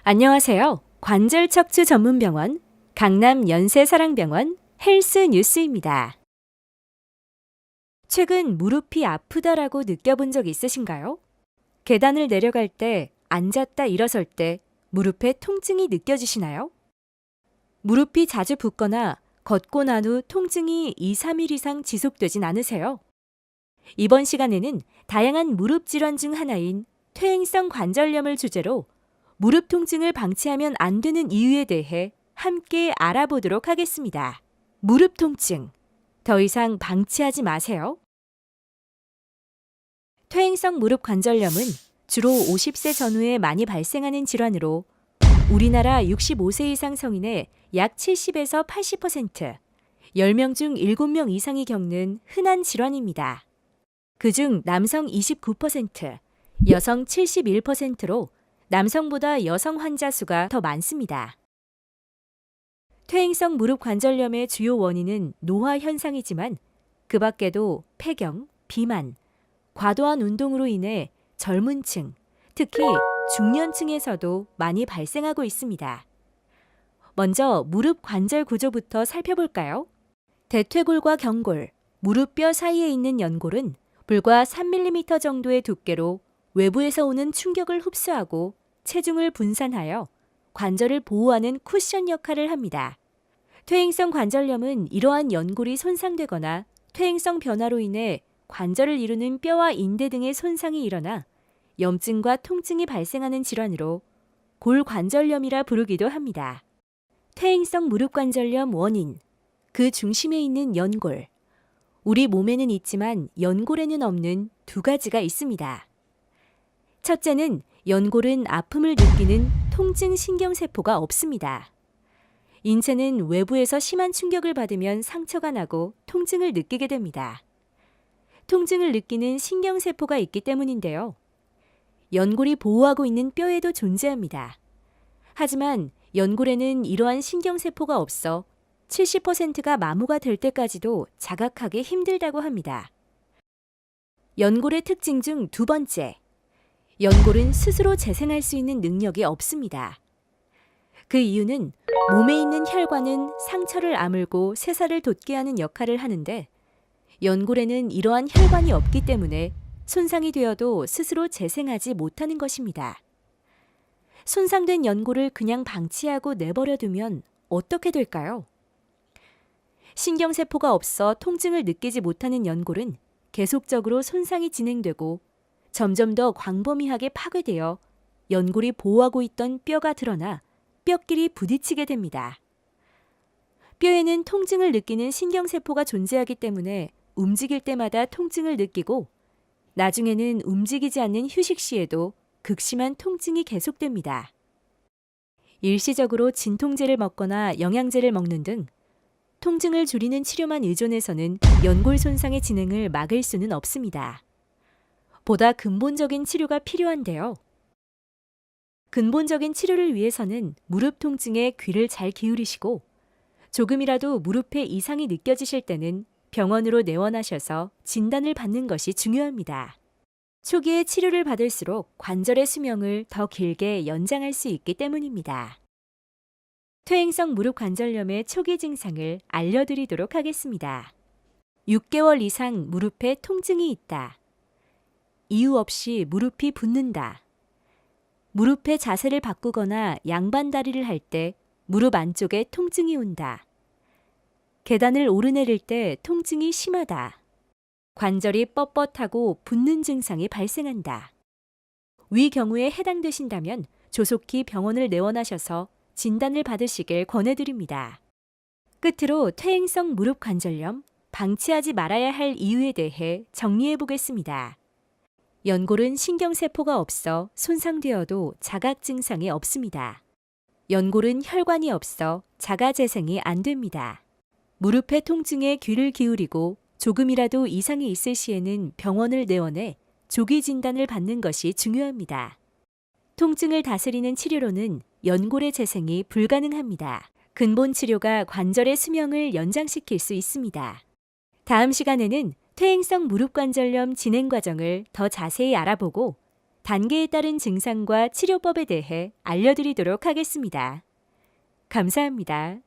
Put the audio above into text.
안녕하세요. 관절 척추 전문 병원 강남 연세사랑병원 헬스 뉴스입니다. 최근 무릎이 아프다라고 느껴본 적 있으신가요? 계단을 내려갈 때, 앉았다 일어설 때 무릎에 통증이 느껴지시나요? 무릎이 자주 붓거나 걷고 난 후 통증이 2, 3일 이상 지속되진 않으세요? 이번 시간에는 다양한 무릎 질환 중 하나인 퇴행성 관절염을 주제로 무릎 통증을 방치하면 안 되는 이유에 대해 함께 알아보도록 하겠습니다. 무릎 통증, 더 이상 방치하지 마세요. 퇴행성 무릎 관절염은 주로 50세 전후에 많이 발생하는 질환으로 우리나라 65세 이상 성인의 약 70에서 80%, 10명 중 7명 이상이 겪는 흔한 질환입니다. 그중 남성 29%, 여성 71%로 남성보다 여성 환자 수가 더 많습니다. 퇴행성 무릎 관절염의 주요 원인은 노화 현상이지만 그 밖에도 폐경, 비만, 과도한 운동으로 인해 젊은 층, 특히 중년층에서도 많이 발생하고 있습니다. 먼저 무릎 관절 구조부터 살펴볼까요? 대퇴골과 경골, 무릎뼈 사이에 있는 연골은 불과 3mm 정도의 두께로 외부에서 오는 충격을 흡수하고 체중을 분산하여 관절을 보호하는 쿠션 역할을 합니다. 퇴행성 관절염은 이러한 연골이 손상되거나 퇴행성 변화로 인해 관절을 이루는 뼈와 인대 등의 손상이 일어나 염증과 통증이 발생하는 질환으로 골관절염이라 부르기도 합니다. 퇴행성 무릎관절염 원인, 그 중심에 있는 연골. 우리 몸에는 있지만 연골에는 없는 두 가지가 있습니다. 첫째는 연골은 아픔을 느끼는 통증 신경세포가 없습니다. 인체는 외부에서 심한 충격을 받으면 상처가 나고 통증을 느끼게 됩니다. 통증을 느끼는 신경세포가 있기 때문인데요. 연골이 보호하고 있는 뼈에도 존재합니다. 하지만 연골에는 이러한 신경세포가 없어 70%가 마모가 될 때까지도 자각하기 힘들다고 합니다. 연골의 특징 중 두 번째, 연골은 스스로 재생할 수 있는 능력이 없습니다. 그 이유는 몸에 있는 혈관은 상처를 아물고 세살을 돋게 하는 역할을 하는데 연골에는 이러한 혈관이 없기 때문에 손상이 되어도 스스로 재생하지 못하는 것입니다. 손상된 연골을 그냥 방치하고 내버려 두면 어떻게 될까요? 신경세포가 없어 통증을 느끼지 못하는 연골은 계속적으로 손상이 진행되고 점점 더 광범위하게 파괴되어 연골이 보호하고 있던 뼈가 드러나 뼈끼리 부딪히게 됩니다. 뼈에는 통증을 느끼는 신경세포가 존재하기 때문에 움직일 때마다 통증을 느끼고 나중에는 움직이지 않는 휴식 시에도 극심한 통증이 계속됩니다. 일시적으로 진통제를 먹거나 영양제를 먹는 등 통증을 줄이는 치료만 의존해서는 연골 손상의 진행을 막을 수는 없습니다. 보다 근본적인 치료가 필요한데요. 근본적인 치료를 위해서는 무릎 통증에 귀를 잘 기울이시고 조금이라도 무릎에 이상이 느껴지실 때는 병원으로 내원하셔서 진단을 받는 것이 중요합니다. 초기에 치료를 받을수록 관절의 수명을 더 길게 연장할 수 있기 때문입니다. 퇴행성 무릎 관절염의 초기 증상을 알려드리도록 하겠습니다. 6개월 이상 무릎에 통증이 있다. 이유 없이 무릎이 붓는다. 무릎의 자세를 바꾸거나 양반다리를 할 때 무릎 안쪽에 통증이 온다. 계단을 오르내릴 때 통증이 심하다. 관절이 뻣뻣하고 붓는 증상이 발생한다. 위 경우에 해당되신다면 조속히 병원을 내원하셔서 진단을 받으시길 권해드립니다. 끝으로 퇴행성 무릎 관절염, 방치하지 말아야 할 이유에 대해 정리해 보겠습니다. 연골은 신경세포가 없어 손상되어도 자각 증상이 없습니다. 연골은 혈관이 없어 자가 재생이 안 됩니다. 무릎의 통증에 귀를 기울이고 조금이라도 이상이 있을 시에는 병원을 내원해 조기 진단을 받는 것이 중요합니다. 통증을 다스리는 치료로는 연골의 재생이 불가능합니다. 근본 치료가 관절의 수명을 연장시킬 수 있습니다. 다음 시간에는 퇴행성 무릎관절염 진행 과정을 더 자세히 알아보고 단계에 따른 증상과 치료법에 대해 알려드리도록 하겠습니다. 감사합니다.